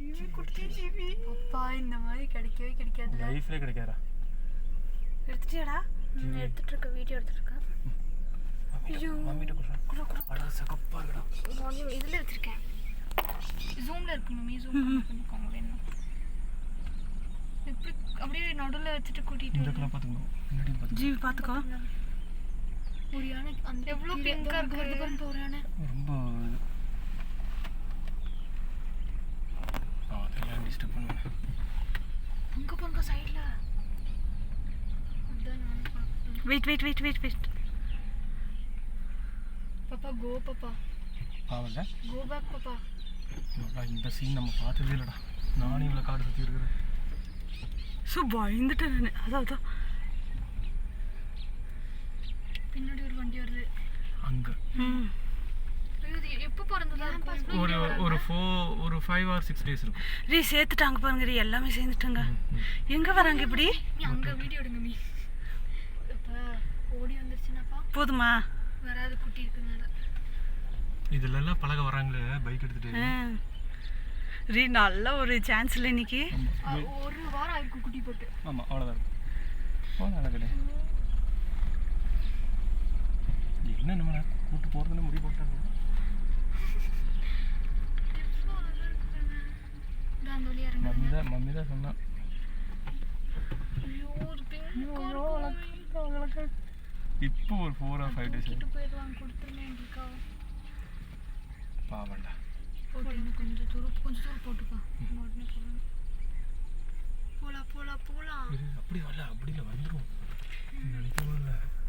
ஜீவி குட்டி ஜீவி அப்பா இந்த மாதிரி கிடைக்கவே கிடைக்காது லைஃப்ல கிடைக்காதா எடுத்துட்டியாடா எடுத்துட்டு இருக்க வீடியோ எடுத்துட்டு இருக்கேன் ஐயோ மம்மிட்ட குடுறா அட சகப்பா இருக்குடா மம்மி இதுல வச்சிருக்கேன் ஜூம்ல இருக்கு மம்மி ஜூம் பண்ணிக்கோங்க வேணும் இப்படி அப்படியே நடுவுல வச்சிட்டு கூட்டிட்டு இந்த கலர் பாத்துக்கோ பின்னாடி பாத்துக்கோ ஜீவி பாத்துக்கோ ஒரு யானை அந்த எவ்வளவு பிங்கா இருக்கு பாருங்க ஒரு யானை ரொம்ப அதெல்லாம் டிஸ்டர்ப் பண்ணுவேன் அங்க பாருங்க சைடுல அதான் நான் பாக்குறேன் வெயிட் பாப்பா கோ பாப்பா பாவல கோ பேக் பாப்பா இந்த சீன் நம்ம பார்த்ததே இல்லடா நானும் இவ்வளவு காடு சுத்தி இருக்கிறேன் பயந்துட்டேன் நான் அதான் பின்னாடி ஒரு வண்டி வருது அங்க எப்போ பிறந்ததா ஒரு 5 or 6 days இருக்கும் ரீ சேர்த்துட்டாங்க பாருங்க ரீ எல்லாமே சேர்ந்துட்டாங்க எங்க வராங்க இப்படி நீ அங்க வீடியோ எடுங்க மீ ஓடி வந்துருச்சுனாப்பா போதுமா வராது குட்டி இருக்குனால இதுல எல்லாம் பழக வராங்களே பைக் எடுத்துட்டு ரீ நல்ல ஒரு சான்ஸ் இல்லை இன்னைக்கு ஒரு வாரம் ஆயிருக்கு குட்டி போட்டு ஆமா அவ்வளவுதான் போன அழகடே என்ன நம்ம கூட்டு போறதுன்னு முடிவு போட்டாங்க மம்மி தான் சொன்னா இப்போ ஒரு 4 or 5 days பாவண்டா கொஞ்சம் தூரம் போட்டுப்பா போலாம் அப்படி வரல அப்படி இல்லை வந்துடும் நினைக்கவே இல்லை